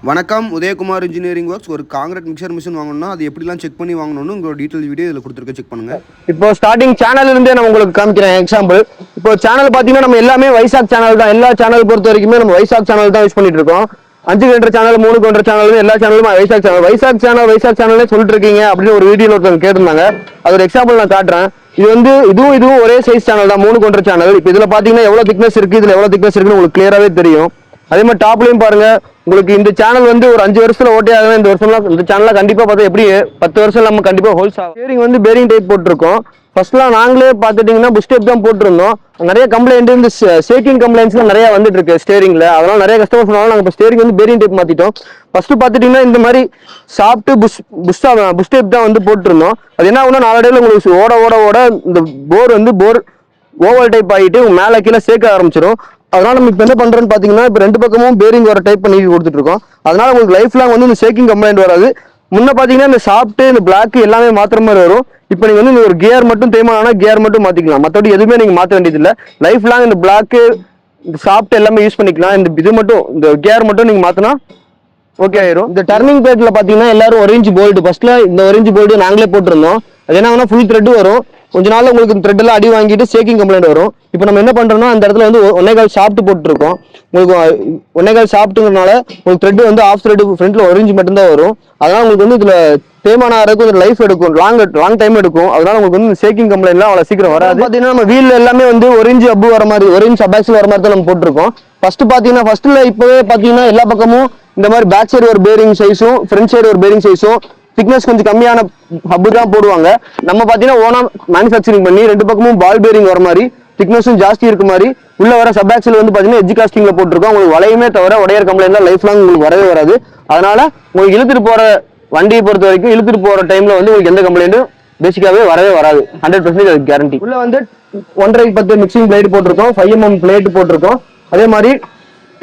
வணக்கம், Udhayakumar engineering works. ஒரு concrete mixer machine வாங்கணும்னா அது எப்படிலாம் செக் பண்ணி வாங்கணும்னு உங்களோட டீட்டெயில் வீடியோ இதில் கொடுத்துருக்க, செக் பண்ணுங்க. இப்போ ஸ்டார்டிங் சேனல் இருந்தே நான் உங்களுக்கு காமிக்கிறேன் எக்ஸாம்பிள். இப்போ சேனல் பார்த்தீங்கன்னா நம்ம எல்லாமே வைசாக் சேனல் தான். எல்லா சேனல் பொறுத்த வரைக்குமே நம்ம வைசாக் சேனல் தான் யூஸ் பண்ணிட்டு இருக்கோம். 5 கண்டர் சேனல், 3 கண்டர் சேனல், எல்லா சேனலுமே வைசாக் சேனல்னே சொல்லிட்டு இருக்கீங்க அப்படின்னு ஒரு வீடியோல ஒருத்தவங்க கேட்டிருந்தாங்க. அது ஒரு எக்ஸாம்பிள் நான் காட்டுறேன். இதுவும் ஒரே சைஸ் சேனல் தான், 3 கண்டர் சேனல். இப்போ இதுல பாத்தீங்கன்னா எவ்வளவு திக்னஸ் இருக்கு, இதுல எவ்வளவு திக்னஸ் இருக்குன்னு உங்களுக்கு கிளியராவே தெரியும். அதே மாதிரி டாப்லயும் பாருங்க, உங்களுக்கு இந்த சேனல் ஒரு 5 வருஷத்துல ஓட்டே ஆகும். இந்த வருஷம்லாம் இந்த சேனல்ல கண்டிப்பா பார்த்தா எப்படி 10 வருஷம் நம்ம கண்டிப்பா ஹோல்ஸ் ஆகும். ஸ்டீரிங் பேரிங் டைப் போட்டிருக்கோம். ஃபர்ஸ்ட்லாம் நாங்களே பார்த்துட்டீங்கன்னா புஷ் டைப் தான் போட்டிருந்தோம். நிறைய கம்ப்ளைண்ட், இந்த ஷேக்கிங் கம்ப்ளைண்ட்ஸ்லாம் நிறைய வந்துட்டு இருக்கு ஸ்டேரிங்ல. அதனால நிறைய கஸ்டமர் சொன்னாலும் நாங்கள் இப்போ ஸ்டேரிங் பேரிங் டைப் மாத்திட்டோம். ஃபர்ஸ்ட் பார்த்துட்டீங்கன்னா இந்த மாதிரி சாப்பிட்டு புஷ் டைப் தான் போட்டிருந்தோம். அது என்ன ஆகுனா நாளடைவில் உங்களுக்கு ஓட இந்த போர் ஓவல் டைப் ஆகிட்டு மேலே கீழே சேர்க்க ஆரம்பிச்சிடும். அதனால நம்ம இப்போ என்ன பண்றோம்னு பாத்தீங்கன்னா, இப்போ 2 பக்கமும் பேரிங் வர டைப் பண்ணி கொடுத்துட்டு இருக்கோம். அதனால உங்களுக்கு லைஃப் லாங் இந்த ஷேக்கிங் கம்ப்ளைண்ட் வராது. முன்ன பாத்தீங்கன்னா இந்த சாப்பிட்டு இந்த பிளாக் எல்லாமே மாத்திர மாதிரி வரும். இப்போ நீங்க இந்த ஒரு கியர் மட்டும் தேய்மானா கியர் மட்டும் மாத்திக்கலாம். மற்றபடி எதுவுமே நீங்க மாற்ற வேண்டியது இல்லை. லைஃப் லாங் இந்த பிளாக் இந்த சாப்பிட்டு எல்லாமே யூஸ் பண்ணிக்கலாம். இந்த கியர் மட்டும் நீங்க மாத்தினா ஓகே ஆயிரும். இந்த டர்னிங் பிளேட்ல பாத்தீங்கன்னா எல்லாரும் 1 இன்ச் போல்ட், ஃபர்ஸ்ட்ல இந்த 1 இன்ச் போல்ட் நாங்களே போட்டிருந்தோம். அது என்ன ஃபுல் த்ரெட் வரும். கொஞ்ச நாள் உங்களுக்கு இந்த த்ரெட் எல்லாம் அடி வாங்கிட்டு ஷேக்கிங் கம்ப்ளைண்ட் வரும். இப்போ நம்ம என்ன பண்றோம்னா அந்த இடத்துல 1.25 ஷாஃப்ட் போட்டுருக்கோம். உங்களுக்கு 1.25 ஷாஃப்ட்டுங்கிறனால உங்களுக்கு த்ரெட் ஆஃப் த்ரெட் ஃப்ரண்ட்ல 1 இன்ச் மட்டும் தான் வரும். அதனால உங்களுக்கு இதுல தேய்மான ஆகிறதுக்கு லைஃப் எடுக்கும், லாங் டைம் எடுக்கும். அதனால உங்களுக்கு ஷேக்கிங் கம்ப்ளைண்ட்லாம் அவ்வளவு சீக்கிரம் வராது. பாத்தீங்கன்னா நம்ம வீல்ல எல்லாமே 1 இன்ச் அப்பு வர மாதிரி, 1 இன்ச் அபாக்ஸ்ல வர மாதிரி தான் நம்ம போட்டிருக்கோம். ஃபர்ஸ்ட்ல இப்பவே பாத்தீங்கன்னா எல்லா பக்கமும் இந்த மாதிரி பேக் சைடு ஒரு பேரிங் சைஸும் ஃப்ரண்ட் சைடு ஒரு பேரிங் சைஸும் திக்னஸ் கொஞ்சம் கம்மியான ஹப்பு தான் போடுவாங்க. நம்ம பாத்தீங்கன்னா ஓனா மேனுஃபேக்சரிங் பண்ணி 2 பக்கமும் பால் பேரிங் வர மாதிரி திக்னஸும் ஜாஸ்தி இருக்க மாதிரி உள்ள வர சபாக்சில் பாத்தீங்கன்னா எட்ஜ் காஸ்டிங்ல போட்டிருக்கோம். உங்களுக்கு வளையுமே தவிர உடையர் கம்ப்ளைண்ட் லைஃப் லாங் உங்களுக்கு வரவே வராது. அதனால உங்களுக்கு இழுத்துட்டு போற வண்டியை பொறுத்த வரைக்கும் இழுத்துட்டு போற டைம்ல உங்களுக்கு எந்த கம்ப்ளைண்ட்டும் பேசிக்காவே வரவே வராது. 100% அது கேரண்டி. உள்ள 1.5 மிக்சிங் பிளேட் போட்டிருக்கோம், 5 mm பிளேட் போட்டிருக்கோம். அதே மாதிரி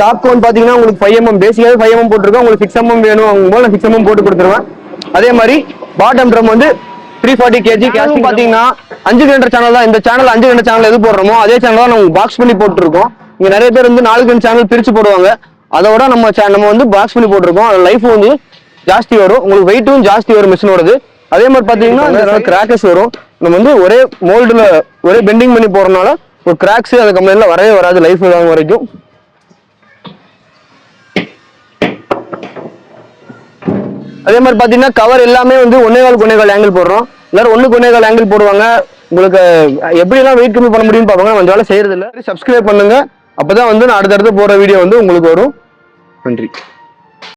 டாப் கவுண்ட் பாத்தீங்கன்னா உங்களுக்கு 5 mm, பேசிக்காவே 5 mm போட்டிருக்கோம். உங்களுக்கு 6 mm வேணும் அவங்க 6 mm போட்டு கொடுத்துருவேன். அதே மாதிரி பாட்டம் ட்ரம் 340 kg. கேஸ்டிங் பாத்தீங்கன்னா 5 கண்டர் சேனல் தான். இந்த சேனல் 5 கண்டர் சேனல் எது போடுறோமோ அதே சேனல் தான் நம்ம பாக்ஸ் பண்ணி போட்டுருக்கோம். இங்க நிறைய பேர் 4 கண்டர் சேனல் பிரிச்சு போடுவாங்க. அதோட நம்ம பாக்ஸ் பண்ணி போட்டிருக்கோம். லைஃப் ஜாஸ்தி வரும், உங்களுக்கு வெயிட்டும் ஜாஸ்தி வரும் மிஷினோடது. அதே மாதிரி பாத்தீங்கன்னா கிராக்கர்ஸ் வரும். நம்ம ஒரே மோல்டுல ஒரே பெண்டிங் பண்ணி போறதுனால ஒரு கிராக்ஸ் அந்த கம்பெனில வரவே வராது லைஃப் லாங் வரைக்கும். அதே மாதிரி பாத்தீங்கன்னா கவர் எல்லாமே 1.25 ஆங்கிள் போடுறோம். எல்லாரும் 1.25 ஆங்கிள் போடுவாங்க. உங்களுக்கு எப்படி எல்லாம் வெயிட் கம்மி பண்ண முடியும்னு பாப்பாங்க. கொஞ்ச நாள் செய்யறது இல்லை. சப்ஸ்கிரைப் பண்ணுங்க, அப்பதான் நான் அடுத்தடுத்து போற வீடியோ உங்களுக்கு வரும். நன்றி.